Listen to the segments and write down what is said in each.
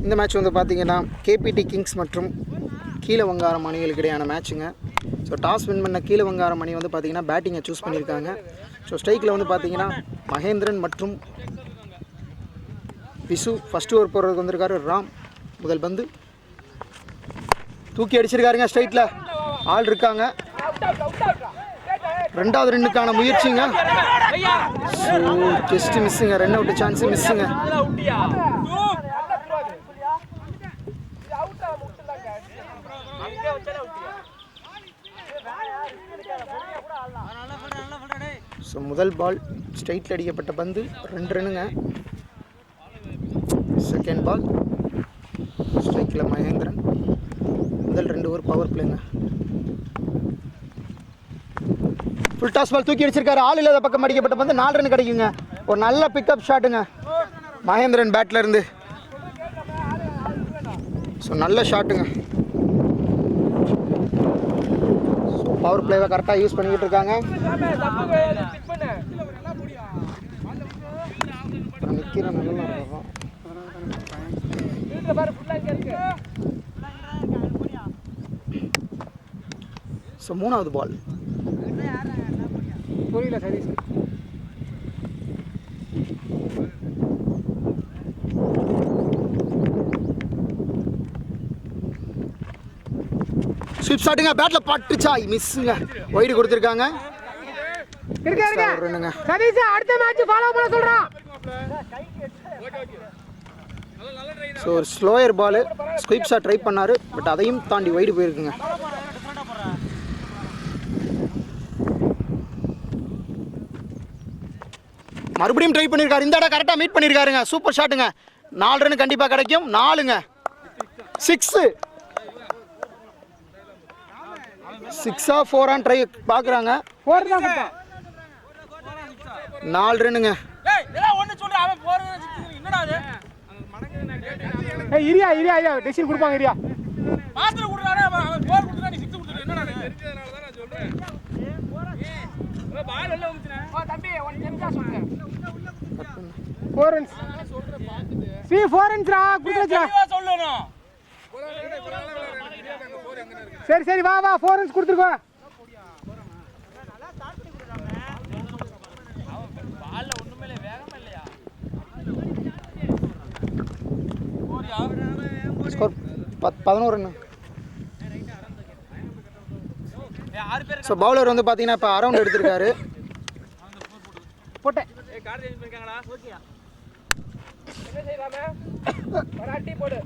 இந்த மேட்ச் வந்து பார்த்தீங்கன்னா கேபிடி கிங்ஸ் மற்றும் கீழவங்காரம் அணிகளுக்கு இடையான மேட்சுங்க. ஸோ டாஸ் வின் பண்ண கீழவங்காரம் அணி வந்து பார்த்தீங்கன்னா பேட்டிங்கை சூஸ் பண்ணியிருக்காங்க. ஸோ ஸ்ட்ரைக்கில் வந்து பார்த்தீங்கன்னா மகேந்திரன் மற்றும் விசு ஃபஸ்ட்டு ஓவர் போடுறதுக்கு வந்திருக்காரு. ராம் முதல் பந்து தூக்கி அடிச்சிருக்காருங்க. ஸ்ட்ரைட்டில் ஆள் இருக்காங்க. ரெண்டாவது ரன்னுக்கான முயற்சிங்க. ஸோ ஜஸ்ட் மிஸ்ஸுங்க. ரன் அவுட் சான்ஸு மிஸ்ஸுங்க. ஸோ முதல் பால் ஸ்ட்ரைட்டில் அடிக்கப்பட்ட பந்து 2 ரன்னுங்க. செகண்ட் பால் ஸ்ட்ரைக்கில் மகேந்திரன். முதல் 2 ஓவர் பவர் பிளேங்க. ஃபுல் டாஸ் பால் தூக்கி அடிச்சிருக்காரு. ஆள் இல்லாத பக்கம் அடிக்கப்பட்ட பந்து 4 ரன் கிடைக்குங்க. ஒரு நல்ல பிக்கப் ஷாட்டுங்க மகேந்திரன் பேட்டில் இருந்து. ஸோ நல்ல ஷாட்டுங்க. ஸோ பவர் பிளேவை கரெக்டாக யூஸ் பண்ணிக்கிட்டு இருக்காங்க. நிற்கிற நல்லா இருக்கும். ஸோ 3வது பால் புரியல சரி. ஸ்வீப் ஷாட்டுங்க. பேட்டில் பட்டுச்சா மிஸ்ஸுங்க. ஒயிடு கொடுத்துருக்காங்க. அடுத்த மேட்ச் ஃபாலோ பண்ண சொல்றான். ஸோ ஒரு ஸ்லோயர் பால் ஸ்குயிப் ஷாட் ட்ரை பண்ணார். பட் அதையும் தாண்டி ஒயிடு போயிருக்குங்க. மறுபடியும் ட்ரை பண்ணியிருக்காரு. இந்த இடம் கரெக்டாக மீட் பண்ணியிருக்காருங்க. சூப்பர் ஷாட்டுங்க. 4 ரன் கண்டிப்பாக கிடைக்கும். 4ங்க. 6 6ஆ 4ஆ ட்ரை பார்க்குறாங்க. 4 ரன்னுங்க. இரியா இரியா ஐயா டெசிஷன் கொடுப்பாங்க. இரியா மாஸ்டர் குடுறானே அவன் போர் குடுறா நீ 6 குடுற என்னடா இது இருக்கறனால தான் நான் சொல்றேன். பால் வெளிய வந்துச்சே. தம்பி 1 நிமிஷம் சொல்றேன். 4 ரன்ஸ் சொல்றேன் பாத்துட்டு. சி 4 ரன்ஸ்ரா குடுறா சொல்லணும். சரி சரி வா வா 4 ரன்ஸ் கொடுத்துருக்கோ. பால்ல ஒண்ணுமே இல்ல வேகமா இல்லையா? Score 11 run. ஸோ பவுலர் வந்து பார்த்தீங்கன்னா இப்போ அரவுண்ட் எடுத்திருக்காரு. போட்டேன். கார்டு சேஞ்ச் பண்ணிருக்காங்களா? ஓகேயா? என்ன செய்யலாமே? பராட்டி போடு.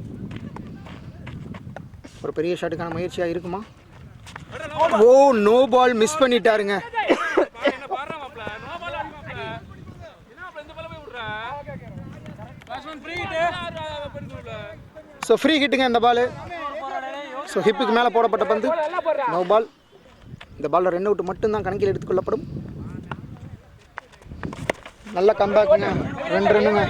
ஒரு பெரிய ஷாட்டுக்கான முயற்சியாக இருக்குமா? ஓ நோ பால் மிஸ் பண்ணிட்டாருங்க. என்ன பாறா மாப்ள நோ பால் ஆடி மாப்ள. என்ன அப்ப இந்த பால் போய் விடுறா? பேட்ஸ்மேன் ஃப்ரீ ஹிட் பண்ணிடுல. ஸோ ஃப்ரீ ஹிட்டுங்க இந்த பால். ஸோ ஹிப்புக்கு மேலே போடப்பட்ட பந்து நோ பால். இந்த பாலில் 2 அவுட் மட்டும்தான் கணக்கில் எடுத்துக்கொள்ளப்படும். நல்ல கம்பேக்குங்க. 2 ரன்னுங்க.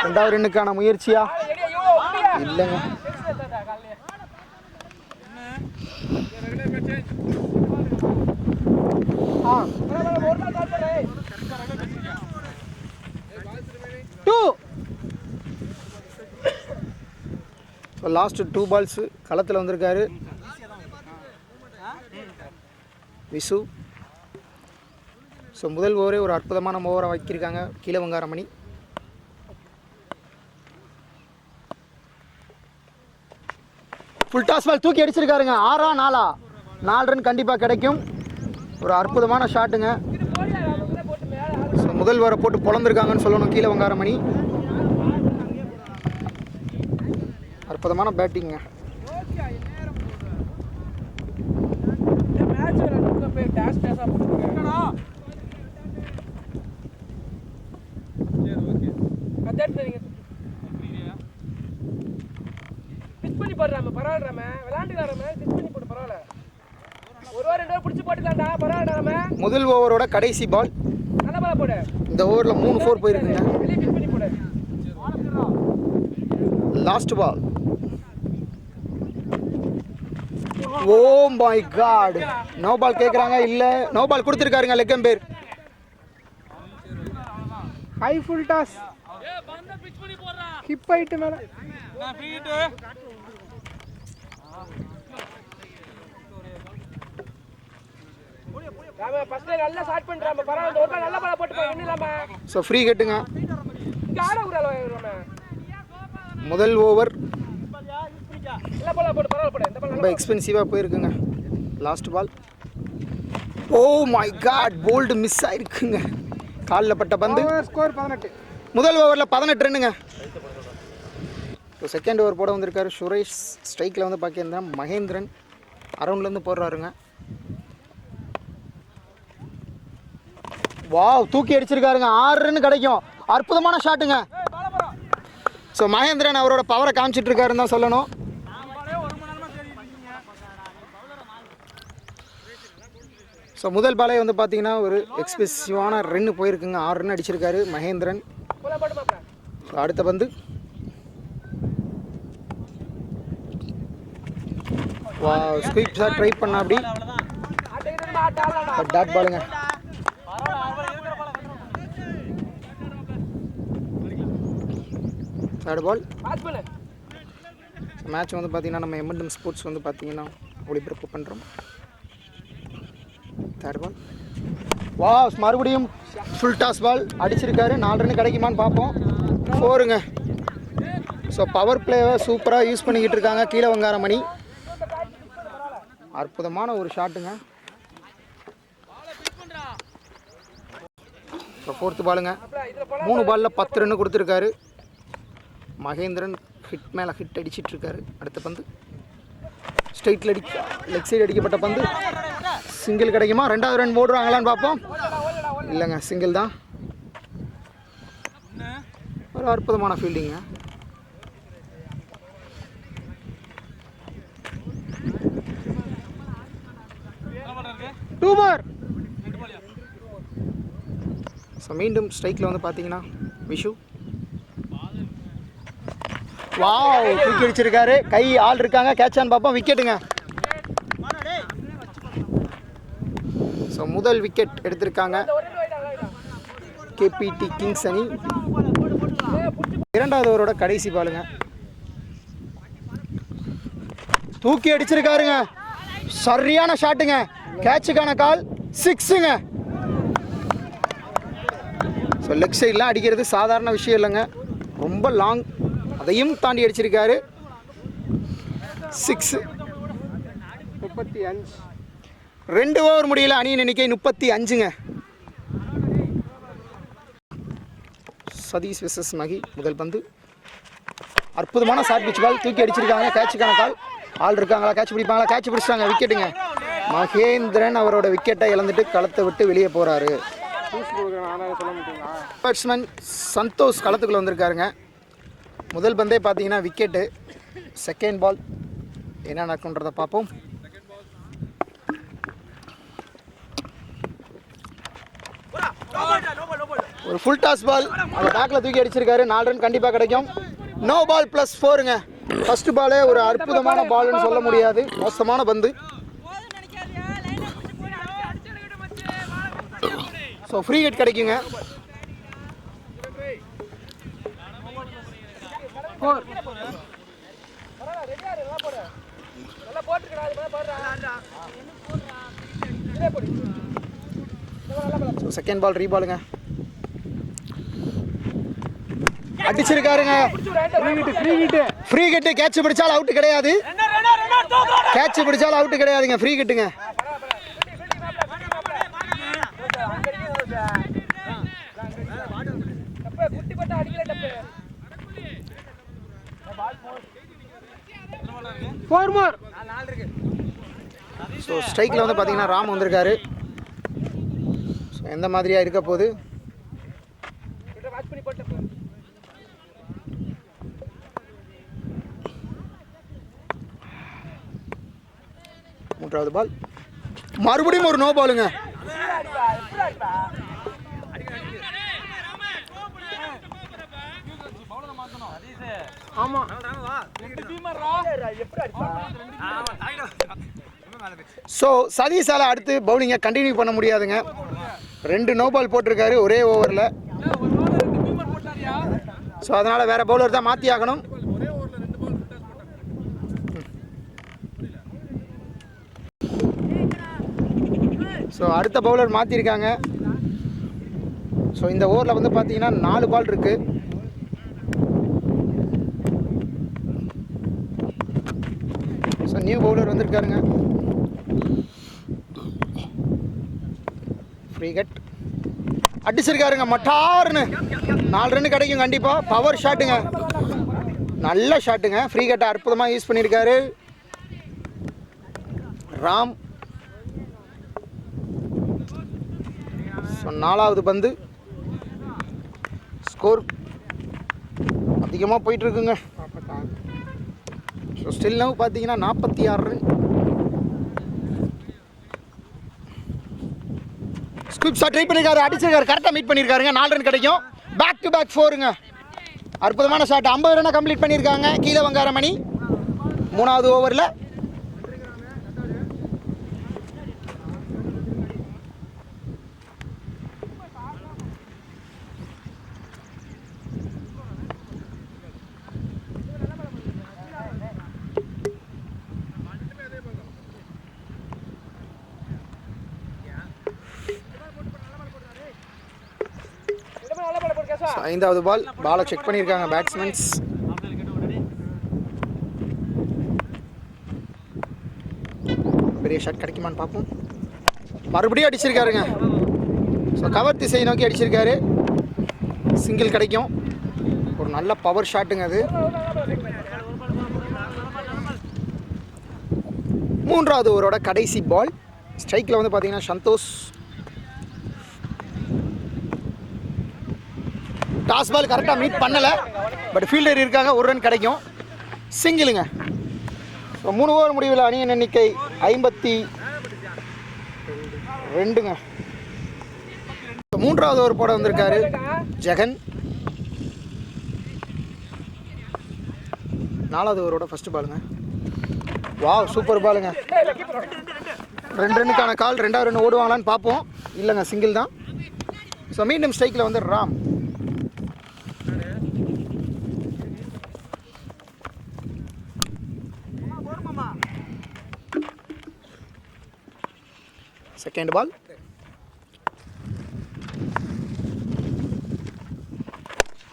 2வது ரன்னுக்கான முயற்சியா இல்லைங்க. ஸோ லாஸ்ட் 2 பால்ஸு களத்தில் வந்திருக்காரு விசு. ஸோ முதல் ஓவரே ஒரு அற்புதமான ஓவரை வைக்கிருக்காங்க கீழவங்காரம் அணி. ஃபுல் டாஸ் பால் தூக்கி அடிச்சிருக்காருங்க. 6ஆ 4ஆ 4 ரன் கண்டிப்பாக கிடைக்கும். ஒரு அற்புதமான ஷாட்டுங்க. ஸோ முதல் ஓவரை போட்டு பொழந்திருக்காங்கன்னு சொல்லணும் கீழவங்காரம் அணி. அற்புதமான பேட்டிங்க. முதல் ஓவரோட கடைசி பால். இந்த ஓவரில் 3 4 போயிருக்குங்க. Last ball. Oh my God. No ball கேட்குறாங்க. இல்லை நோ பால் கொடுத்துருக்காருங்க. Leg umpire. High full toss hip height மேல நான் ஃப்ரீ ஹிட் ராம ஃபர்ஸ்ட் நல்லா ஸ்டார்ட் பண்றாம பரவாயில்லை ஒரு நல்ல பால் போட்டு போய் இன்னிலாம ஸோ ஃப்ரீ ஹிட்டுங்க. காட உடல ராம முதல் ஓவர் நல்ல பால் போட்டு பரவாயில்லை போடு இந்த பால் ரொம்ப எக்ஸ்பென்சிவாக போயிருக்குங்க. Last ball. Oh my God, bowled miss ஆயிருக்குங்க. காலில் பட்ட பந்து. ஸ்கோர் 18. முதல் ஓவரில் 18 ரன்னுங்க. ஸோ செகண்ட் ஓவர் போட வந்திருக்காரு சுரேஷ். ஸ்ட்ரைக்கில் வந்து பார்க்கியிருந்தேன் மகேந்திரன் அரௌண்ட்லேருந்து போடுறாருங்க. வாவ், தூக்கி அடிச்சிருக்காருங்க. 6 ரன் கிடைக்கும். அற்புதமான ஷாட்டுங்க. ஸோ மகேந்திரன் அவரோட பவரை காமிச்சிட்டு இருக்காருன்னு தான் சொல்லணும். ஸோ முதல் பாலே வந்து பார்த்தீங்கன்னா ஒரு எக்ஸ்பென்சிவான ரன்னு போயிருக்குங்க. 6 ரன் அடிச்சிருக்காரு மகேந்திரன். ஸோ அடுத்த பந்து. வா, ஸ்குயிப் ஷாட் ட்ரை பண்ணா அப்படி டாட் பாலுங்க. தேர்ட் பால். மேட்ச் வந்து பார்த்தீங்கன்னா நம்ம எம்என்எம் ஸ்போர்ட்ஸ் வந்து பார்த்தீங்கன்னா ஒளிபரப்பு பண்ணுறோம். Third ball. வா, மறுபடியும் ஃபுல் டாஸ் பால் அடிச்சிருக்காரு. 4 ரன் கிடைக்குமான்னு பார்ப்போம். 4ங்க. ஸோ பவர் பிளேவை சூப்பராக யூஸ் பண்ணிக்கிட்டு இருக்காங்க கீழே வங்காரமணி. அற்புதமான ஒரு ஷாட்டுங்க. ஸோ 4th பாலுங்க. 3 பாலில் 10 ரன்னு கொடுத்துருக்காரு மகேந்திரன். ஹிட் மேலே ஹிட் அடிச்சிட்டு இருக்காரு. அடுத்த பந்து ஸ்ட்ரைட்டில் லெக் சைடு அடிக்கப்பட்ட பந்து. சிங்கிள் கிடைக்குமா? 2வது ரன் போடுறாங்களான்னு பார்ப்போம். இல்லைங்க, சிங்கிள் தான். ஒரு அற்புதமான ஃபீல்டிங்க. ஸோ மீண்டும் ஸ்ட்ரைக்கில் வந்து பார்த்தீங்கன்னா விஷு. வாவ், தூக்கி அடிச்சிருக்காரு. கை ஆள் இருக்காங்க. கேட்சான்னு பார்ப்போம். விக்கெட்டுங்க. ஸோ முதல் விக்கெட் எடுத்திருக்காங்க கேபிடி கிங்ஸ் அணி. 2வது ஓவரோட கடைசி பாலுங்க. தூக்கி அடிச்சிருக்காருங்க. சரியான ஷாட்டுங்க. கேட்சுக்கான கால் 6ங்க. ஸோ லெக் சைட்லாம் அடிக்கிறது சாதாரண விஷயம் இல்லைங்க. ரொம்ப லாங், அதையும் தாண்டி அடிச்சிருக்காரு. 6. 35. 2 ஓவர் முடியல. அணியின் எண்ணிக்கை 35ங்க. சதீஷ் விசஸ் மகி. முதல் பந்து. அற்புதமான ஷார்ட் பிட்ச் பால். தூக்கி அடிச்சிருக்காங்க. கேட்சுக்கான கால். ஆள் இருக்காங்களா? கேட்ச் பிடிப்பாங்களா? கேட்ச் பிடிச்சிட்டாங்க. விக்கெட்டுங்க. மகேந்திரன் அவரோட விக்கெட்டை இழந்துட்டு களத்தை விட்டு வெளியே போகிறாரு. பேட்ஸ்மேன் சந்தோஷ் களத்துக்குள்ளே வந்திருக்காருங்க. முதல் பந்தே பார்த்தீங்கன்னா விக்கெட்டு. செகண்ட் பால் என்ன நடக்குன்றதை பார்ப்போம். ஒரு ஃபுல் டாஸ் பால். அந்த பேக்கில் தூக்கி அடிச்சிருக்காரு. 4 ரன் கண்டிப்பாக கிடைக்கும். நோ பால் ப்ளஸ் 4ங்க. ஃபர்ஸ்ட் பாலே ஒரு அற்புதமான பால்னு சொல்ல முடியாது. மோசமான பந்து. ஸோ ஃப்ரீ ஹிட் கிடைக்குங்க. செகண்ட் பால் ரீபாலுங்க. அடிச்சிருக்காருங்க. Free hit. கேட்ச் பிடிச்சால் அவுட் கிடையாது. கேட்ச் பிடிச்சால் அவுட் கிடையாதுங்க. ஃப்ரீ ஹிட்டுங்க. ஸோ ஸ்ட்ரைக்கில் வந்து பார்த்தீங்கன்னா ராம் வந்திருக்காரு. ஸோ எந்த மாதிரியாக இருக்க போகுது? மூன்றாவது பால். மறுபடியும் ஒரு நோ பாலுங்க. ஸோ சதீஷால அடுத்து பவுலிங்கை கண்டினியூ பண்ண முடியாதுங்க. 2 நோ பால் போட்டிருக்காரு ஒரே ஓவரில். ஸோ அதனால் வேறு பவுலர் தான் மாற்றி ஆகணும். ஸோ அடுத்த பவுலர் மாற்றிருக்காங்க. ஸோ இந்த ஓவரில் வந்து பார்த்தீங்கன்னா 4 பால் இருக்குது. ஸோ நியூ பவுலர் வந்திருக்காருங்க. ஃப்ரீ கட் அடிச்சிருக்காருங்க. மட்டார்னு 4 ரன் கிடைக்கும் கண்டிப்பாக. பவர் ஷாட்டுங்க, நல்ல ஷாட்டுங்க. ஃப்ரீ கட்டை அற்புதமாக யூஸ் பண்ணியிருக்காரு ராம். ஸோ 4வது பந்து. ஸ்கோர் அதிகமாக போயிட்டுருக்குங்க. ஸோ ஸ்டில் நவ் பார்த்தீங்கன்னா 46 ரன். ஸ்குப் ஷாட் ட்ரை பண்ணியிருக்காரு, அடிச்சிருக்காரு, கரெக்டாக மீட் பண்ணியிருக்காருங்க. 4 ரன் கிடைக்கும். பேக் டு பேக் 4ங்க. அற்புதமான ஷாட். 50 ரனை கம்ப்ளீட் பண்ணியிருக்காங்க கீழே வங்காரமணி 3வது ஓவரில். ஐந்தாவது பாலை செக் பண்ணியிருக்காங்க பேட்ஸ்மேன்ஸ். பெரிய ஷாட் கிடைக்குமான்னு பார்ப்போம். மறுபடியும் அடிச்சிருக்காருங்க. ஸோ கவர் திசையை நோக்கி அடிச்சிருக்காரு. சிங்கிள் கிடைக்கும். ஒரு நல்ல பவர் ஷாட்டுங்க அது. 3வது ஓவரோட கடைசி பால். ஸ்ட்ரைக்கில் வந்து பார்த்தீங்கன்னா சந்தோஷ். டாஸ் பால் கரெக்டாக மீட் பண்ணலை, பட் ஃபீல்டர் இருக்காங்க. 1 ரன் கிடைக்கும். சிங்கிளுங்க. ஸோ 3 ஓவர் முடிவில் அணியின் எண்ணிக்கை 52ங்க. ஸோ 3வது ஓவர் போட வந்திருக்காரு ஜெகன். 4வது ஓவரோட ஃபர்ஸ்ட் பாலுங்க. வாவ், சூப்பர் பாலுங்க. 2 ரன்னுக்கான கால். 2வது ரன் ஓடுவாங்களான்னு பார்ப்போம். இல்லைங்க, சிங்கிள் தான். ஸோ மீண்டும் ஸ்ட்ரைக்கில் வந்து ராம். Second ball.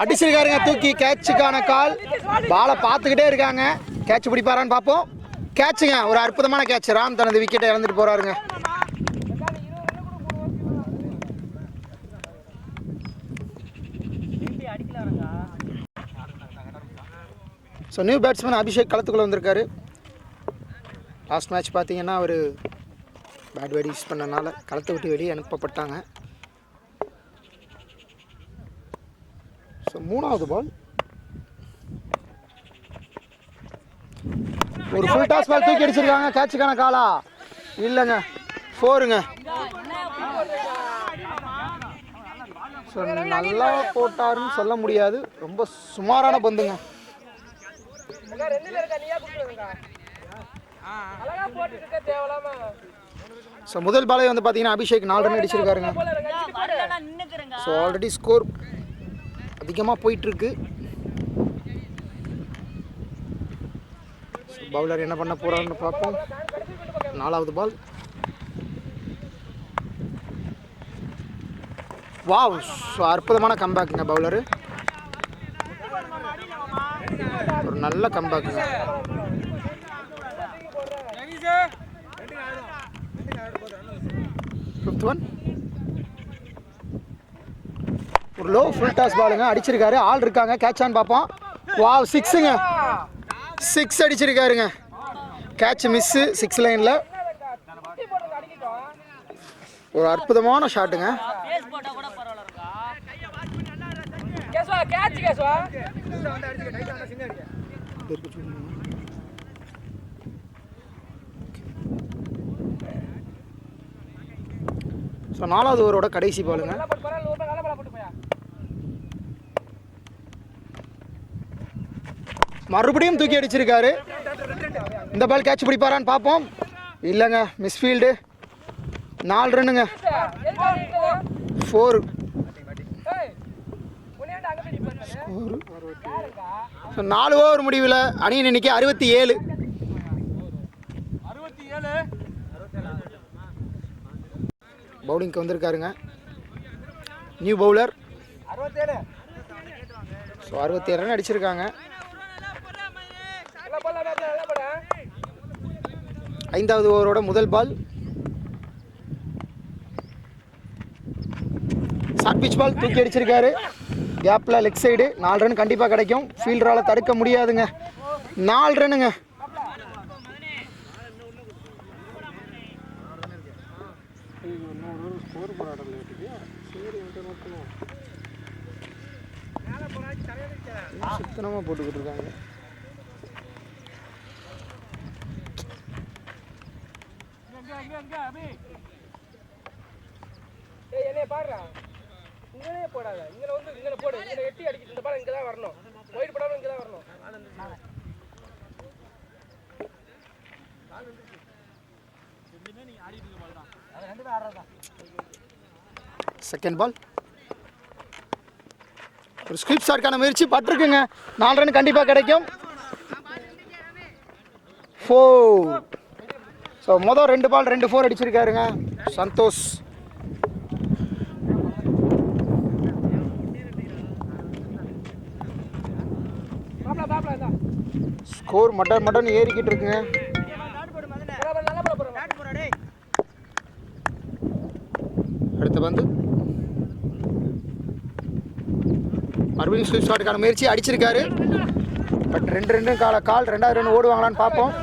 அடிச்சிருக்காருங்க தூக்கி. கேட்சுக்கான கால். பாலை பார்த்துக்கிட்டே இருக்காங்க. கேட்ச் பிடிப்பாரான்னு பார்ப்போம். கேட்சுங்க, ஒரு அற்புதமான கேட்ச். ராம் தனது விக்கெட்டை இழந்துட்டு போறாருங்க. ஸோ நியூ பேட்ஸ்மேன் அபிஷேக் களத்துக்குள்ளே வந்திருக்காரு. லாஸ்ட் மேட்ச் பார்த்தீங்கன்னா அவர் பேட் பேட் யூஸ் பண்ணனால களத்தை விட்டு வெளியே அனுப்பப்பட்டாங்க. ஸோ 3வது பால். ஒரு ஃபுல் டாஸ் பால் தூக்கி அடிச்சிருக்காங்க. கேட்சுக்கான காலா? இல்லைங்க, 4ங்க. ஸோ நல்லா போட்டாருன்னு சொல்ல முடியாது. ரொம்ப சுமாரான பந்துங்க. ஸோ முதல் பாலே வந்து பார்த்தீங்கன்னா அபிஷேக் 4 ரன் அடிச்சிருக்காருங்க. ஸோ ஆல்ரெடி ஸ்கோர் அதிகமாக போயிட்டுருக்கு. பவுலர் என்ன பண்ண போகிறாருன்னு பார்ப்போம். 4வது பால். வாவ், ஸோ அற்புதமான கம்பேக்குங்க பவுலரு. ஒரு நல்ல கம்பேக்குங்க. 5th one. ஒரு லோ ஃபுல் டாஸ் பாலுங்க. அடிச்சிருக்காரு. ஆள் இருக்காங்க. கேட்சான்னு பார்ப்போம். வாவ், 6ங்க. 6 அடிச்சிருக்காருங்க. கேட்ச் மிஸ்ஸு 6 லைனில். ஒரு அற்புதமான ஷாட்டுங்க. ஸோ 4வது ஓவரோட கடைசி பாலுங்க. மறுபடியும் தூக்கி அடிச்சிருக்காரு. இந்த பால் கேட்ச் பிடிப்பாரான்னு பார்ப்போம். இல்லைங்க, மிஸ்ஃபீல்டு. 4 ரன்னுங்க. 4. ஸ்கோர் 4 ஓவர் முடிவில் அணியின் எண்ணிக்கை 67. 67. பவுலிங்க்கு வந்திருக்காருங்க நியூ பவுலர். 67 ரன் அடிச்சிருக்காங்க. 5வது ஓவரோட முதல் பால். ஷார்ட் பிச் பால் தூக்கி அடிச்சிருக்காரு. கேப்பில் லெக் சைடு 4 ரன் கண்டிப்பாக கிடைக்கும். ஃபீல்டரால் தடுக்க முடியாதுங்க. 4 ரன்னுங்க. சுத்தமாக போட்டுக்கிட்டு இருக்காங்க. பாடுறா இங்கே போடாத, இங்கே வந்து இங்கே போடு, இங்கே எட்டி அடிக்கிட்டு இந்த பாடம் இங்கே தான் வரணும், ஒயிட் போடாமல் இங்கே தான் வரணும். Second ball. ஒரு ஸ்கிப் ஷாட்கான முயற்சி பட்டிருக்குங்க. 4 ரன் கண்டிப்பாக கிடைக்கும். 4. ஸோ மொதல் 2 பால் 2 4 அடிச்சிருக்காருங்க சந்தோஷ். ஸ்கோர் மட்டன் ஏறிக்கிட்டு இருக்குங்க. அடுத்த பந்து மறுபடியும் ஸ்லிப் ஷாட்டுக்கான முயற்சி அடிச்சிருக்காரு. பட் 2 ரன் கால் 2வது ரன் ஓடுவாங்களான்னு பார்ப்போம்.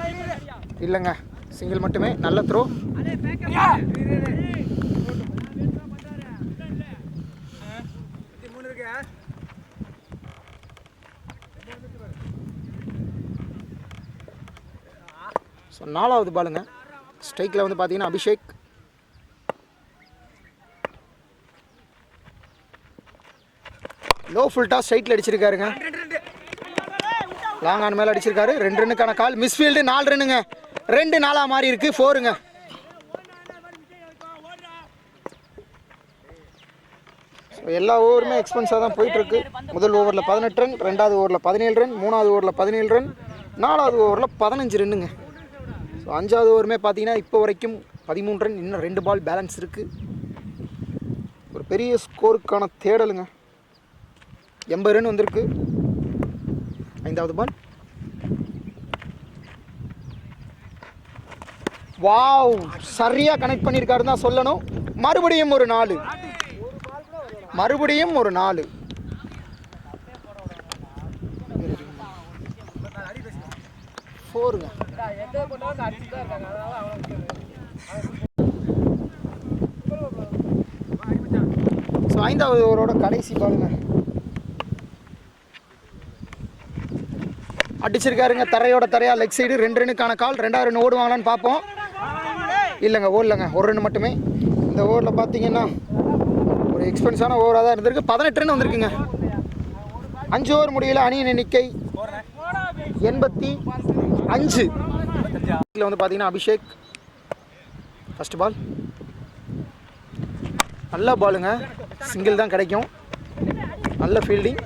இல்லைங்க, சிங்கிள் மட்டுமே. நல்ல த்ரோ. ஸோ 4வது பாலுங்க. ஸ்ட்ரைக்கில் வந்து பார்த்தீங்கன்னா அபிஷேக். லோ ஃபுல் டாஸ் ஸ்ட்ரைட்டில் அடிச்சிருக்காருங்க. லாங் ஆன் மேலே அடிச்சிருக்காரு. 2 ரன்னுக்கான கால். மிஸ்ஃபீல்டு. 4 ரன்னுங்க. 2 4 மாறி இருக்கு. 4ங்க. எல்லா ஓவருமே எக்ஸ்பென்ஸாக தான் போயிட்டுருக்கு. முதல் ஓவரில் 18 ரன், 2வது ஓவரில் 17 ரன், 3வது ஓவரில் 17 ரன், 4வது ஓவரில் 15 ரன்னுங்க. ஸோ 5வது ஓவருமே பார்த்தீங்கன்னா இப்போ வரைக்கும் 13 ரன். இன்னும் 2 பால் பேலன்ஸ் இருக்குது. ஒரு பெரிய ஸ்கோருக்கான தேடலுங்க. 80 ரன் வந்திருக்கு. 5வது பால். வாவ், சரியாக கனெக்ட் பண்ணியிருக்காருன்னு தான் சொல்லணும். மறுபடியும் ஒரு 4. மறுபடியும் ஒரு 4. ஃபோருங்க. ஸோ 5வது ஓவரோட கடைசி பாலுங்க. அடிச்சிருக்காருங்க தரையோட தரையா லெக் சைடு. 2 ரன்னுக்கான கால். 2வது ரன் ஓடுவாங்களான்னு பார்ப்போம். இல்லைங்க, ஓடலைங்க. 1 ரன் மட்டுமே. இந்த ஓவரில் பார்த்தீங்கன்னா ஒரு எக்ஸ்பென்ஸான ஓவராக தான் இருந்திருக்கு. 18 ரன் வந்திருக்குங்க. 5 ஓவர் முடியல. அணியின் எண்ணிக்கை 85. இதில் வந்து பார்த்தீங்கன்னா அபிஷேக். First ball. நல்ல பாலுங்க. சிங்கிள் தான் கிடைக்கும். நல்ல ஃபீல்டிங்.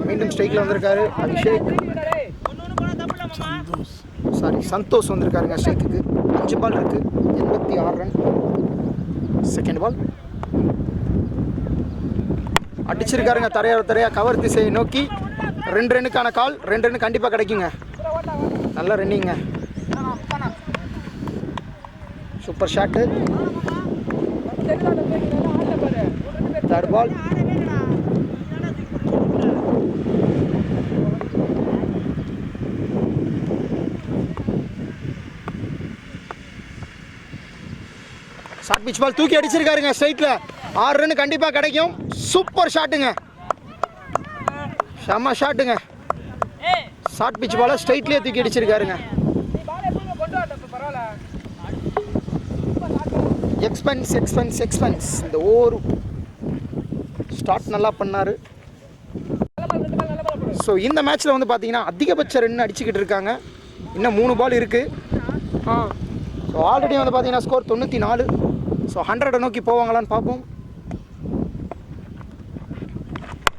மீண்டும் ஸ்ட்ரைக்கில் வந்திருக்காரு அபிஷேக். சந்தோஷ் வந்திருக்காருங்க ஸ்ட்ரைக்குக்கு. 5 பால் இருக்குது. 86 ரன். Second ball. அடிச்சிருக்காருங்க தரையா கவர் திசையை நோக்கி. 2 ரன்னுக்கான கால். 2 ரன் கண்டிப்பாக கிடைக்குங்க. நல்ல ரன்னிங்க. Super shot. Third ball. Short pitch ball தூக்கி அடிச்சிருக்காருங்க ஸ்ட்ரைட்டில். 6 ரன் கண்டிப்பாக கிடைக்கும். சூப்பர் ஷாட்டுங்க. செம்ம ஷாட்டுங்க. ஷார்ட் பிச் பாலை ஸ்ட்ரைட்லேயே தூக்கி அடிச்சிருக்காருங்க. எக்ஸ்பென்ஸ். இந்த ஓவர் ஸ்டார்ட் நல்லா பண்ணார். ஸோ இந்த மேட்ச்சில் வந்து பார்த்தீங்கன்னா அதிகபட்ச ரன் அடிச்சுக்கிட்டு இருக்காங்க. இன்னும் 3 பால் இருக்குது. ஸோ ஆல்ரெடி வந்து பார்த்தீங்கன்னா ஸ்கோர் 94. ஸோ 100 நோக்கி போவாங்களான்னு பார்ப்போம்.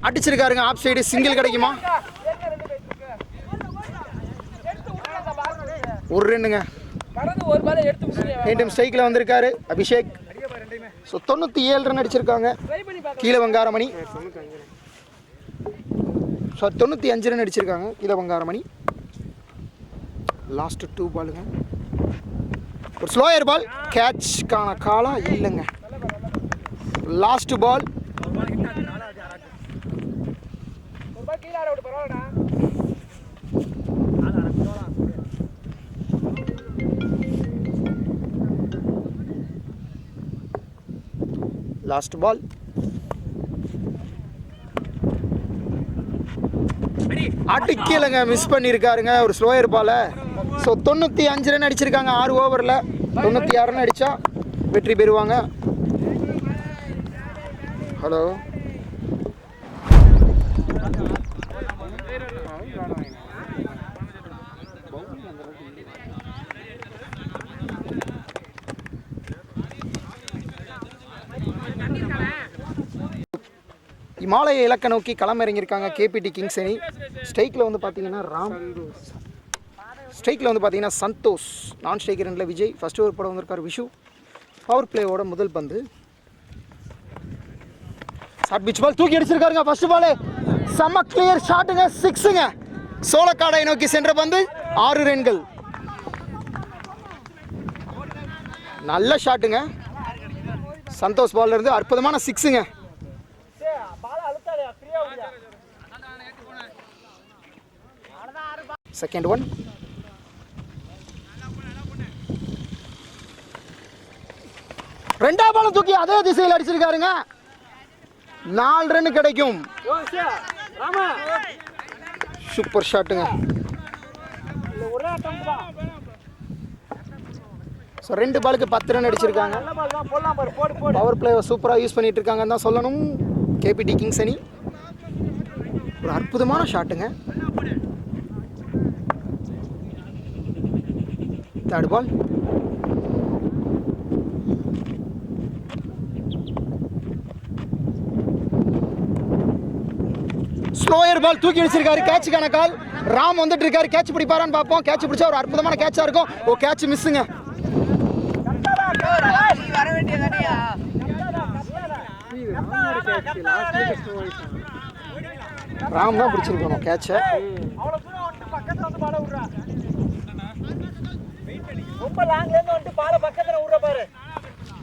அடிச்சிருக்காருங்க ஆஃப் சைடு, சிங்கிள் கிடைக்குமா? ஒரு ரன்னுங்க. மீண்டும் ஸ்ட்ரைக்கில் வந்திருக்காரு அபிஷேக். ஸோ 97 ரன் அடிச்சிருக்காங்க கீழே வங்காரமணி. ஸோ 95 ரன் அடிச்சிருக்காங்க கீழே வங்காரமணி. லாஸ்ட் 2 பாலுங்க. ஒரு ஸ்லோயர் பால், கேட்ச்க்கான காலா இல்லைங்க. Last ball. Last ball. அடிக்கலைங்க, மிஸ் பண்ணியிருக்காருங்க ஒரு ஸ்லோயர் பாலை. ஸோ 95 ரன் அடிச்சிருக்காங்க 6 ஓவரில். 96 ரன் அடித்தா வெற்றி பெறுவாங்க. ஹலோ, இமாலய இலக்கை நோக்கி களமிறங்கியிருக்காங்க கேபிடி கிங்ஸ் அணி. ஸ்ட்ரைக்கில் வந்து பார்த்தீங்கன்னா ராம், ஸ்ட்ரைக்கில் வந்து பார்த்தீங்கன்னா சந்தோஷ், நான் ஸ்ட்ரைக்கர் ரெண்டில் விஜய். ஃபர்ஸ்ட் ஓவர் போட வந்திருக்கார் விஷு. பவர் பிளேயோட முதல் பந்து. ஷார்ட் பிச் பால் தூக்கி அடிச்சிருக்காருங்க. ஃபர்ஸ்ட் பாலே செம்ம கிளியர் ஷாட்டுங்க, 6ங்க. சோளக்காடை நோக்கி சென்ற பந்து, 6 ரன்கள். நல்ல ஷாட்டுங்க சந்தோஷ் பால்ல இருந்து, அற்புதமான 6ங்க. Second one. ரெண்டாம் பாலம் தூக்கி அதே திசையில் அடிச்சிருக்காருங்க. 4 ரன் கிடைக்கும். சூப்பர் ஷாட்டுங்க. ஸோ 2 பாலுக்கு 10 ரன் அடிச்சிருக்காங்க. பவர் பிளேவை சூப்பராக யூஸ் பண்ணிட்டு இருக்காங்கன்னு தான் சொல்லணும் கேபிடி கிங்ஸ் அணி. ஒரு அற்புதமான ஷாட்டுங்க. தேர்ட் பால். ஸ்லோயர் பால் தூக்கி அடிச்சிருக்காரு, கேட்சுக்கான கால். ராம் வந்துட்டு இருக்காரு, கேட்ச் பிடிப்பாரான்னு பார்ப்போம். கேட்ச் பிடிச்சா ஒரு அற்புதமான கேட்சா இருக்கும். ஓ, கேட்ச் மிஸ்ஸுங்க. ராம் தான் பிடிச்சிருக்கணும் கேட்சை.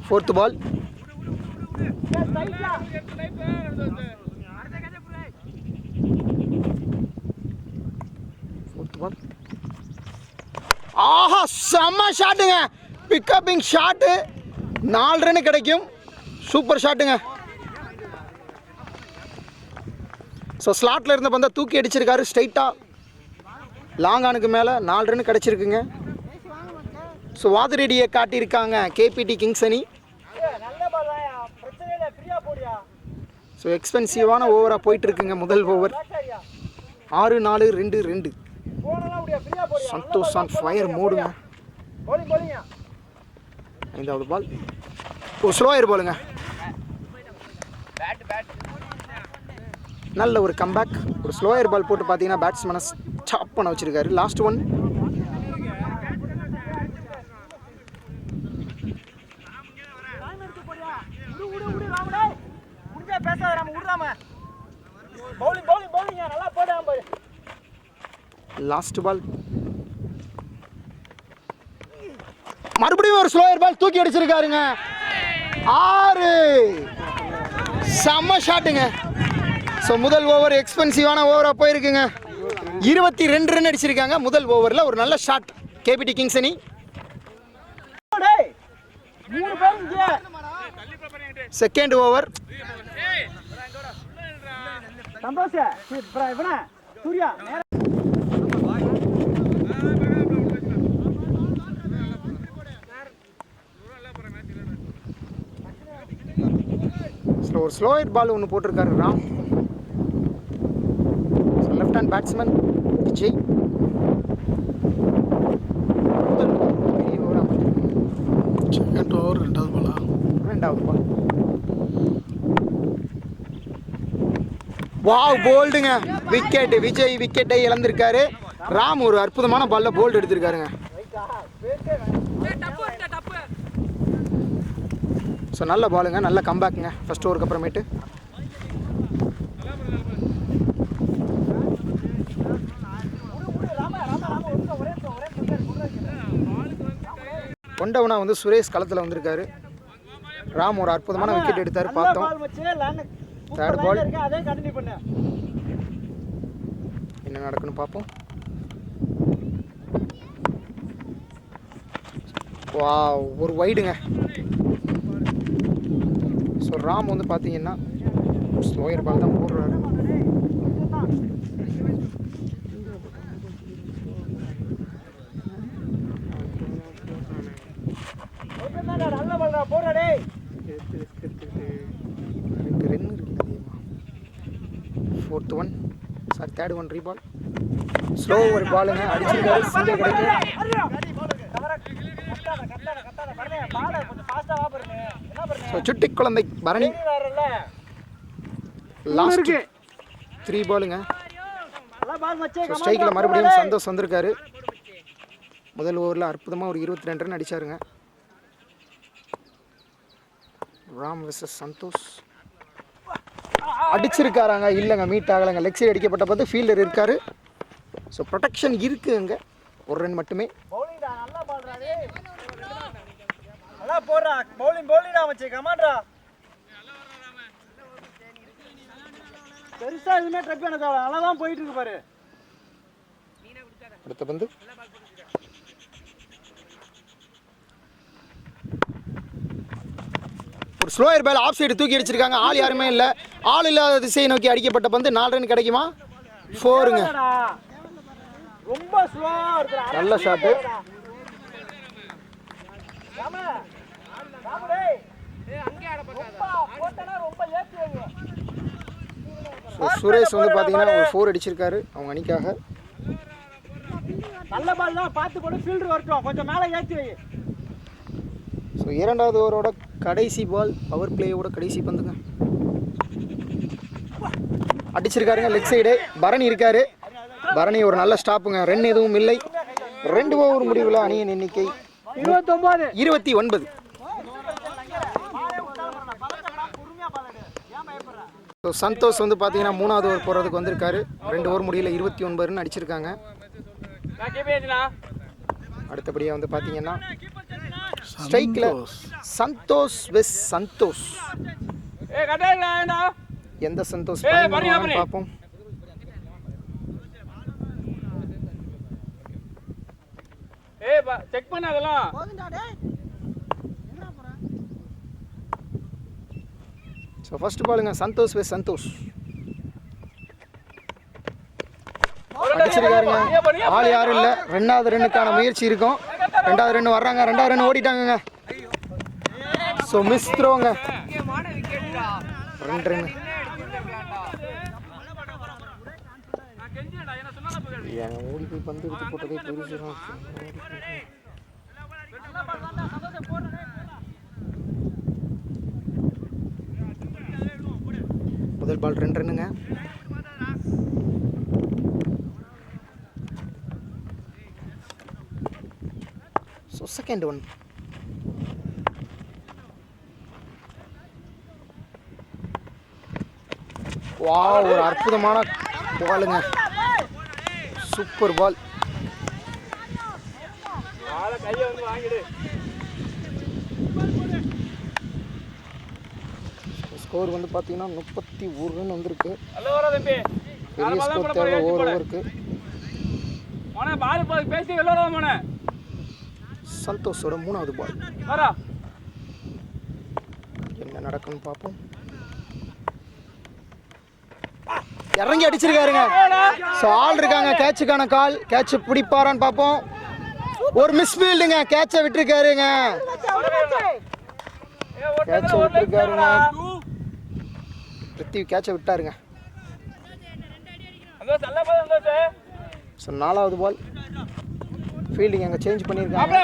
ஃபோர்த் பால். ஆஹா, செம்ம ஷாட்டுங்க. பிக்கப்பிங் ஷாட்டு, 4 ரன் கிடைக்கும். சூப்பர் ஷாட்டுங்க. ஸோ ஸ்லாட்டில் இருந்த பந்தா தூக்கி அடிச்சிருக்காரு ஸ்ட்ரைட்டாக லாங் ஆனுக்கு மேலே. 4 ரன் கிடச்சிருக்குங்க. ஸோ வாதிரடியை காட்டியிருக்காங்க கேபிடி கிங்ஸ் அணி. ஸோ எக்ஸ்பென்சிவான ஓவராக போயிட்டுருக்குங்க முதல் ஓவர். 6-4-2-2. சந்தோஷ் ஆன் ஃபயர் மோடுங்க. 5வது பால். ஓ, ஸ்லோயர் பாலுங்க. நல்ல ஒரு கம்பேக். ஒரு ஸ்லோயர் பால் போட்டு பார்த்தீங்கன்னா பேட்ஸ்மேனை ஸ்டாப் பண்ண வச்சிருக்காரு. Last one. Last ball. மறுபடியும் ஒரு ஸ்லோயர் பால் தூக்கி அடிச்சிருக்காருங்க. 6. செம்ம ஷாட்டுங்க. ஸோ முதல் ஓவர் எக்ஸ்பென்சிவான ஓவராக போயிருக்குங்க. 22 ரன் அடிச்சிருக்காங்க முதல் ஓவரில். ஒரு நல்ல ஷாட் கேபிடி கிங்ஸ் அணி. Second over. ஒரு ஸ்லோயர் பால் ஒன்று போட்டிருக்காரு Ram. Left hand batsman Vijay. Second over, 2வது பாலா? 2வது பால். வாவ் போல்டுங்க, விக்கெட். விஜய் விக்கெட்டை இழந்திருக்காரு. ராம் ஒரு அற்புதமான பால்ல போல்டு எடுத்திருக்காருங்க. ஸோ நல்ல பாலுங்க, நல்ல கம்பேக்குங்க ஃபர்ஸ்ட் ஓவருக்கு அப்புறமேட்டு. கொண்டவனா வந்து சுரேஷ் களத்தில் வந்திருக்காரு. ராம் ஒரு அற்புதமான விக்கெட் எடுத்தார், பார்த்தோம். தேர்ட் பால் என்ன நடக்குன்னு பார்ப்போம். வா ஒரு வைடுங்க. ஸோ ராம் வந்து பார்த்தீங்கன்னா ஸ்லோயர் பால் தான் போடுறாரு. Fourth one, sorry third one ரீபால். ஸ்லோ ஒரு பாலுங்க, அடிச்சிருக்காரு, சிங்கிள் கிடைக்கும். ஸோ சுட்டி குழந்தை பரணி லாஸ்ட் 3 பாலுங்க. ஸ்ட்ரைக்கில் மறுபடியும் சந்தோஷ் வந்திருக்காரு. முதல் ஓவரில் அற்புதமாக ஒரு 22 ரன் அடிச்சாருங்க. ராம் வெர்சஸ் சந்தோஷ் அடிச்சிருக்காராங்க, இல்லைங்க மீட் ஆகலைங்க. லெக் சைடு அடிக்கப்பட்ட பார்த்து ஃபீல்டர் இருக்காரு. ஸோ ப்ரொடெக்ஷன் இருக்குங்க, ஒரு ரன் மட்டுமே. பெருசா எதுவுமே ட்ரை பண்ண தேவை, நல்லா தான் போயிட்டு இருக்கு பாரு. அடுத்த பந்து ஒரு ஸ்லோயர் பால் ஆஃப் சைடு தூக்கி அடிச்சிருக்காங்க. ஆள் யாருமே இல்லை. ஆள் இல்லாத திசையை நோக்கி அடிக்கப்பட்ட பந்து 4 ரன் கிடைக்குமா? 4ங்க. ரொம்ப ஸ்லோவா இருக்கு. நல்ல ஷாட்டு. சுரேஷ் வந்து பார்த்தீங்கன்னா ஒரு 4 அடிச்சிருக்காரு அவங்க அணிக்காக. நல்ல பால் தான், பார்த்து கூட ஃபீல்டர் வரட்டும், கொஞ்சம் மேலே ஏற்றி வை. ஸோ 2வது ஓவரோட கடைசி பால், பவர் பிளேயோட கடைசி பந்துங்க. அடிச்சிருக்காருங்க லெக் சைடு. பரணி இருக்காரு. பரணி ஒரு நல்ல ஸ்டாப்புங்க. ரன் எதுவும் இல்லை. 2 ஓவர் முடிவில் அணியின் எண்ணிக்கை 29. ஸோ சந்தோஷ் வந்து பார்த்தீங்கன்னா 3வது ஓவர் போடுறதுக்கு வந்திருக்காரு. 2 ஓவர் முடியல 29 ரன் அடிச்சிருக்காங்க. அடுத்தபடியாக வந்து பார்த்தீங்கன்னா ஸ்ட்ரைக்கில் சந்தோஷ் வெஸ் சந்தோஷ். எந்த சந்தோஷ் பார்ப்போம். செக் பண்ண அதெல்லாம். ஸோ ஃபர்ஸ்ட் பாலுங்க சந்தோஷ் வெஸ் சந்தோஷ் அடிச்சிருக்காருங்க. ஆள் யாரும் இல்லை. 2வது ரன்னுக்கான முயற்சி இருக்கும். 2வது ரன் வர்றாங்க. 2வது ரன் ஓடிட்டாங்க. ஸோ மிஸ் த்ரோங்க. 2 ரன். ஓடி போய் பந்து எடுத்து போட்டதே பெருசு. முதல் பால் 2 ரன்னுங்க. So second one. வா ஒரு அற்புதமான பாலுங்க, சூப்பர் பால். ஸ்கோர் வந்து பார்த்தீங்கன்னா 31 ரன் வந்திருக்கு. பெரிய ஸ்கோர் தேவை ஓவருக்கு. சந்தோஷோட 3வது பால். என்ன நடக்குன்னு பார்ப்போம். இறங்கி அடிச்சிருக்காருங்க. ஸோ ஆள் இருக்காங்க. கேட்சுக்கான கால். கேட்ச் பிடிப்பாரான்னு பார்ப்போம். ஒரு மிஸ் ஃபீல்டுங்க. கேட்சை விட்டுருக்காருங்க. கேட்சை விட்டுருக்காருங்க. பிருத்திவி கேட்சை விட்டாருங்க. ஸோ 4வது பால். ஃபீல்டிங் அங்கே சேஞ்ச் பண்ணியிருக்காங்க.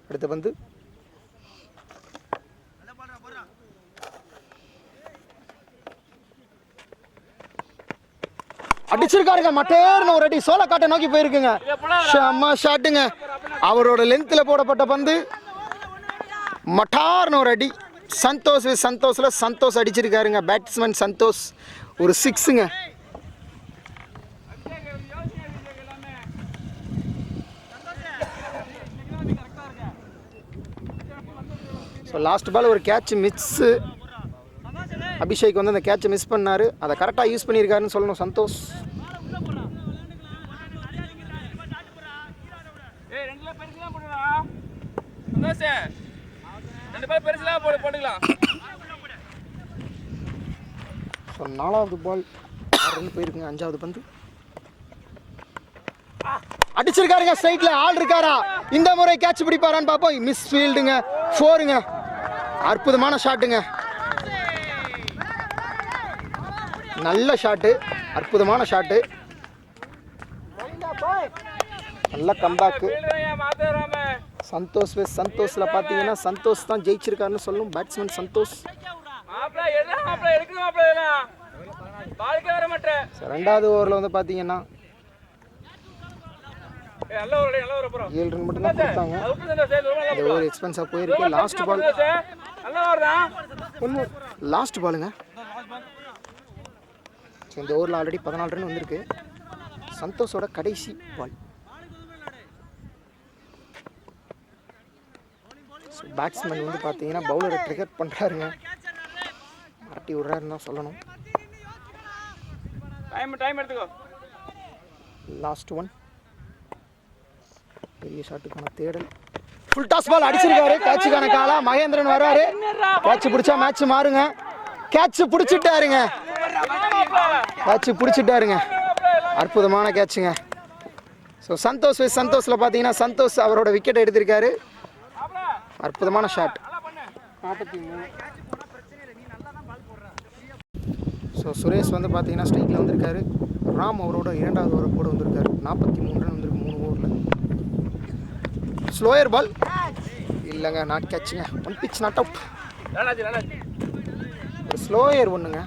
அடுத்த பந்து அடிச்சிருக்காருங்க மட்டேர்னு ஒரு அடி சோளக்காட்டை நோக்கி போயிருக்குங்க. செம்ம ஷாட்டுங்க. அவரோட லென்த்தில் போடப்பட்ட பந்து மட்டார்னு ஒரு அடி. சந்தோஷில் சந்தோஷ் அடிச்சிருக்காருங்க. பேட்ஸ்மேன் சந்தோஷ் ஒரு 6ங்க. ஸோ லாஸ்ட் பால் ஒரு கேட்ச் மிஸ்ஸு. அபிஷேக் வந்து அந்த கேட்சை மிஸ் பண்ணார். அதை கரெக்டாக யூஸ் பண்ணியிருக்காருன்னு சொல்லணும் சந்தோஷ். ஸோ 4வது பால் 6 ரன் போயிருக்குங்க. 5வது பந்து அடிச்சிருக்காருங்க. ஸ்ட்ரைட்ல ஆள் இருக்காரா? இந்த முறை கேட்ச் பிடிப்பாரான்னு பார்ப்போம். மிஸ் ஃபீல்டுங்க. 4ங்க. அற்புதமான ஷாட்டுங்க. நல்ல ஷாட்டு, அற்புதமான ஷாட்டு. நல்ல கம்பேக்கு. சந்தோஷில் பார்த்தீங்கன்னா சந்தோஷ் தான் ஜெயிச்சிருக்காருன்னு சொல்லணும். பேட்ஸ்மேன் சந்தோஷ். 2வது ஓவரில் வந்து பார்த்தீங்கன்னா 7 ரன் மட்டும் தான் கொடுத்தாங்க. இந்த ஓவர் எக்ஸ்பென்ஸாக போயிருக்கு. லாஸ்ட் பாலுங்க. ஸோ இந்த ஓவரில் ஆல்ரெடி 14 ரன் வந்திருக்கு. சந்தோஷோட கடைசி பால். ஸோ பேட்ஸ்மேன் வந்து பார்த்தீங்கன்னா பவுலரை ட்ரிகர் பண்ணுறாருங்க. மரட்டி விட்றாருன்னு தான் சொல்லணும். Last one. பெரிய ஷாட்டுக்கான தேடல். ஃபுல் டாஸ் பால் அடிச்சிருக்காரு. கேட்சுக்கான காலா. மகேந்திரன் வர்றாரு. கேட்ச் பிடிச்சா மேட்ச் மாறுங்க. கேட்ச் பிடிச்சிட்டாருங்க. அற்புதமான கேட்சுங்க. ஸோ சந்தோஷில் பார்த்தீங்கன்னா சந்தோஷ் அவரோட விக்கெட்டை எடுத்திருக்காரு. அற்புதமான ஷாட். 43. ஸோ சுரேஷ் வந்து பார்த்தீங்கன்னா ஸ்ட்ரைக்கில் வந்திருக்காரு. ராம் அவரோட 2வது ஓவர் போட வந்திருக்காரு. 43 ரன் வந்திருக்கு 3 ஓவரில். ஸ்லோயர் பால் இல்லைங்க. நாட் கேட்சுங்க. 1 pitch not out. ஒரு ஸ்லோயர் ஒன்றுங்க.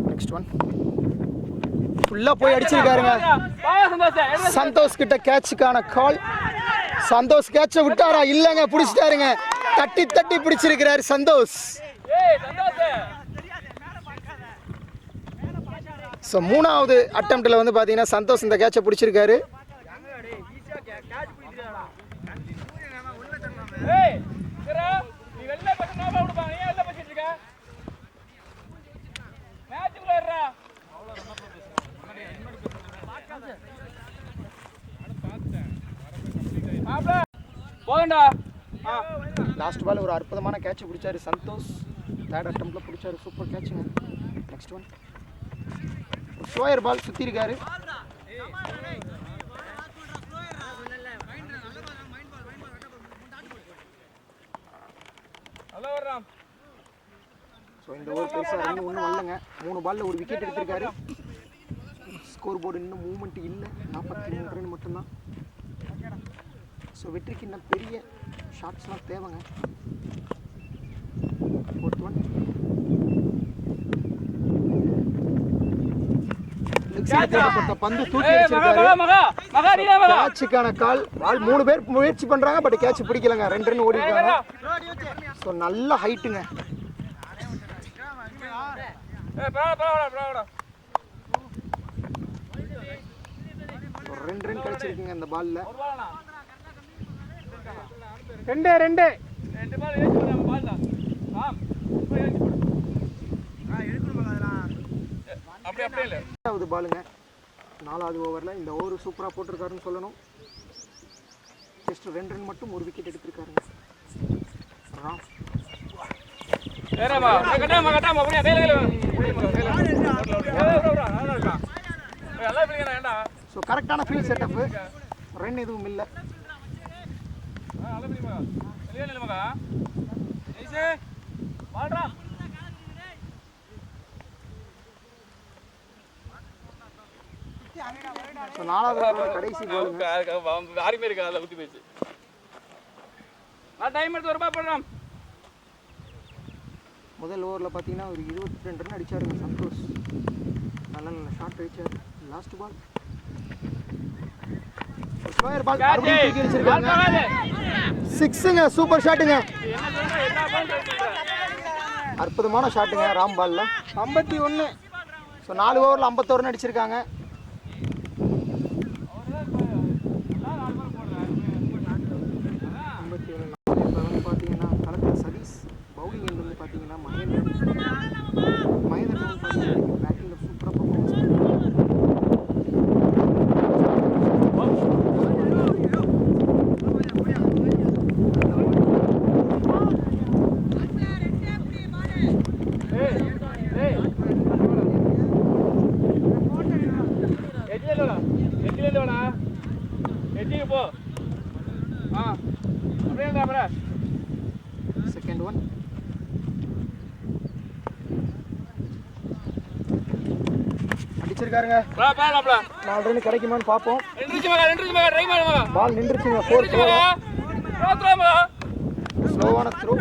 Next one. ஃபுல்லாக போய் அடிச்சிருக்காருங்க. சந்தோஷ் கிட்ட கேட்சுக்கான கால். சந்தோஷ் கேட்சை விட்டாரா? இல்லைங்க, பிடிச்சிட்டாருங்க. தட்டி பிடிச்சிருக்கிறாரு சந்தோஷ். ஸோ 3வது அட்டம்ப்டில் வந்து பார்த்தீங்கன்னா சந்தோஷ் இந்த கேட்சை பிடிச்சிருக்காரு. லாஸ்ட் பால் ஒரு அற்புதமான கேட்ச் பிடிச்சாரு சந்தோஷ். 3rd அட்டம்ப்டில் பிடிச்சாரு. சூப்பர் கேட்சுங்க. Next one. ஸ்லோயர் பால் சுற்றி இருக்காரு. ஸோ இந்த ஓவர் பெருசாக ரன் ஒன்றும் வரலங்க. 3 பாலில் ஒரு விக்கெட் எடுத்திருக்காரு. ஸ்கோர் போர்டு இன்னும் மூவ்மெண்ட் இல்லை. 43 ரன் மட்டும்தான். ஸோ வெற்றிக்கு இன்னும் பெரிய ஷாட்ஸ்லாம் தேவைங்க. 4th one. பந்து தூக்கி கேட்சுக்கான கால். 3 பேர் முயற்சி பண்றாங்க. But catch பிடிக்கலங்க. 2 ரன் ஓடி இருக்காங்க. ஸோ நல்ல ஹைட்டுங்க. ஒரு 2 ரன் கிடைச்சிருக்குங்க இந்த பால்ல. 2 பாலுங்க. 4வது ஓவரில் இந்த ஓவர் சூப்பராக போட்டிருக்காருன்னு சொல்லணும். ஜஸ்ட் 2 ரன் மட்டும் ஒரு விக்கெட் எடுத்திருக்காருங்க. ஸோ கரெக்டான ஃபீல்ட் செட்டப். ரன் எதுவும் இல்லை. ஸோ 4வது ஓவரோட கடைசி பாலுங்க. யாருமே இருக்கா அதில் ஊற்றி போயிடுச்சு. டைம் எடுத்து ஒரு போடுறோம். முதல் ஓவரில் பார்த்தீங்கன்னா ஒரு 22 ரன் அடிச்சாருங்க சந்தோஷ். நல்ல நல்ல ஷாட் அடிச்சார். லாஸ்ட் பால் ஸ்கொயர் பால் மறுபடியும் தூக்கி அடிச்சிருக்காங்க. 6ங்க. சூப்பர் ஷாட்டுங்க. அற்புதமான ஷாட்டுங்க ராம் பால்ல. 51. ஸோ 4 ஓவரில் 51 ரன் அடிச்சிருக்காங்க. இப்போ வந்து பார்த்தீங்கன்னா கலெக்டர் சதீஷ், பவுலிங் எண்ட் வந்து பார்த்தீங்கன்னா மகேந்திரன் வந்து பார்த்தீங்கன்னா பேட்டிங்கில் சூப்பராக பர்ஃபார்மன்ஸ் செகண்ட் ஒன். அடிச்சிருக்காருங்க. 4 ரன் கிடைக்குமான்னு பார்ப்போம். பால் நின்றுச்சுங்க. 4 ஸ்லோவான த்ரோ.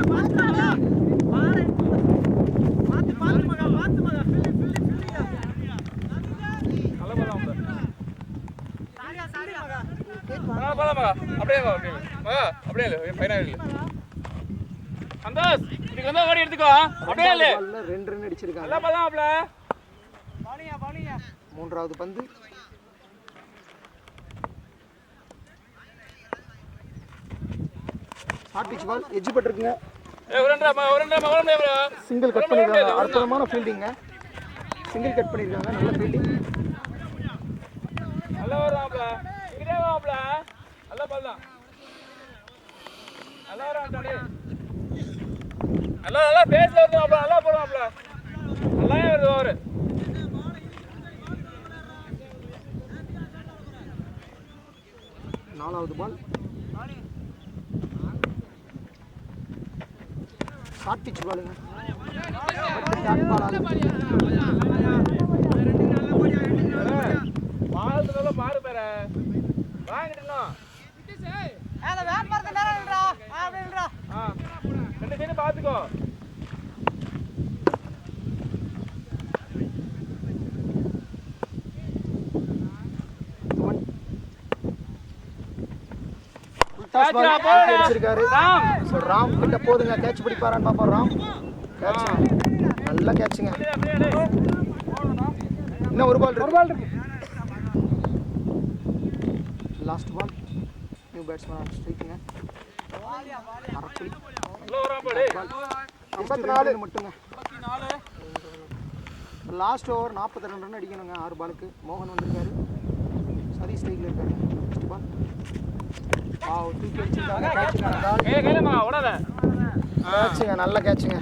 சந்தோஷ் இன்னைக்கு வந்து ஓடி எடுத்துக்கோ. அப்படியே இல்ல 2 ரன் அடிச்சிருக்காங்க. நல்லா பண்ணலாம்ல. 3வது பந்து. ஷார்ட் பிட்ச் பால் எட்ஜ் பட்டிருக்குங்க. சிங்கிள் கட் பண்ணிருக்காங்க. அற்புதமான ஃபீல்டிங்க. சிங்கிள் கட் பண்ணிருக்காங்க. நல்ல ஃபீல்டிங். நல்லா வராப்ல. இங்கடே வாப்ல. நல்லா பண்ணலாம். நல்லா வராப்ல. நல்லா பேஸ் வருதுப்ல. நல்லா போடுவாப்ல. நல்லாவே வருது ஓவர். 4வது பால். ஷார்ட் பிட்ச் பாலுங்க. ஷார்ட் பால் ஆகுது. பாலத்துல பாரு பேர. வாங்கிட்டோம். அத வியாபாரத்தை நேரம்டா. அப்படின்றா. ரெண்டு சைடு பாத்துக்கோ. ராம் கிட்ட போதுங்க. கேட்ச் பிடிப்பாரான்னு பாப்போம். ராம் கேட்ச். நல்ல கேட்சுங்க. இன்னும் ஒரு பால் இருக்கு. Last ball. நியூ பேட்ஸ்மேன் ஸ்ட்ரைக்குங்க. அரக்குடி. 54 மட்டுங்க. லாஸ்ட் ஓவர் 42 ரன் அடிக்கணுங்க 6 பாலுக்கு. மோகன் வந்திருக்காரு. சதீஷ் ஸ்ட்ரைக்கில் இருக்காரு. Next ball. தூக்கி அடிச்சிருக்காங்க. கேட்சுங்க. நல்ல கேட்சுங்க.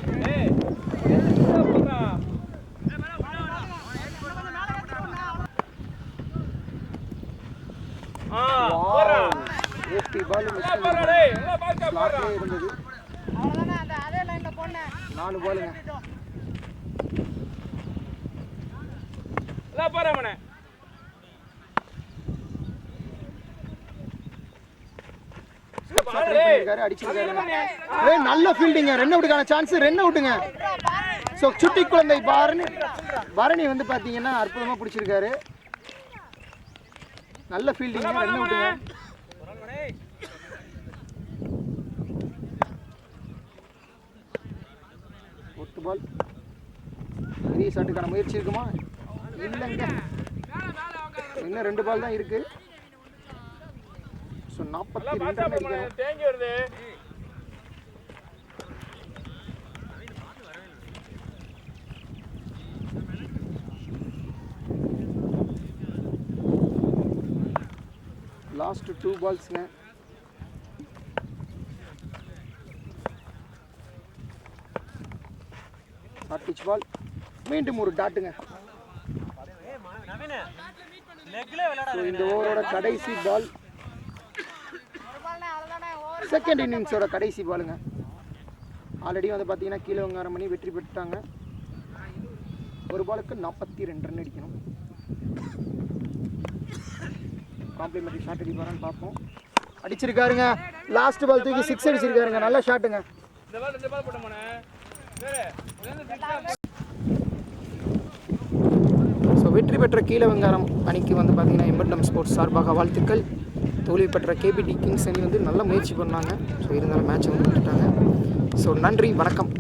ஓபி பால் இருந்தது. 4 பாலுங்க. நல்ல ஃபீல்டிங்க. ரன் அவுட்டுக்கான சான்ஸ். ரன் அவுட்டுங்க. ஸோ சுட்டி குழந்தை பரணி வந்து பார்த்தீங்கன்னா அற்புதமாக பிடிச்சிருக்காரு. நல்ல ஃபீல்டிங். ரன் அவுட்டுங்க. ஒட்டு பால். பெரிய ஷாட்டுக்கான முயற்சி இருக்குமா? இல்லைங்க. இன்னும் 2 பால் தான் இருக்கு. ஸோ 42 ரன் அடிக்கணும். தேங்கி வருது. லாஸ்ட் 2 பால்ஸ்ங்க. ஷார்ட் பிட்ச் பால். மீண்டும் ஒரு டாட்டுங்க. இந்த ஓவரோட கடைசி பால். செகண்ட் இன்னிங்ஸோட கடைசி பாலுங்க. ஆல்ரெடி வந்து பார்த்தீங்கன்னா கீழே வங்காரம் பண்ணி வெற்றி பெற்றுட்டாங்க. ஒரு பாலுக்கு 42 ரன் அடிக்கணும். காம்ப்ளிமெண்ட்ரி ஷாட் அடிக்க போகிறான்னு பார்ப்போம். அடிச்சிருக்காருங்க. லாஸ்ட் பால் தூக்கி 6 அடிச்சிருக்காருங்க. நல்ல ஷாட்டுங்க. இந்த பால் போட்ட போனே ஸோ வெற்றி பெற்ற கீழ வெங்காரம் அணிக்கு வந்து பார்த்தீங்கன்னா எம்பட்டம் ஸ்போர்ட்ஸ் சார்பாக வாழ்த்துக்கள். தோல்வி பெற்ற கேபிடி கிங்ஸ் அணி வந்து நல்ல முயற்சி பண்ணாங்க. ஸோ இருந்தாலும் மேட்சை வந்து விட்டுட்டாங்க. ஸோ நன்றி, வணக்கம்.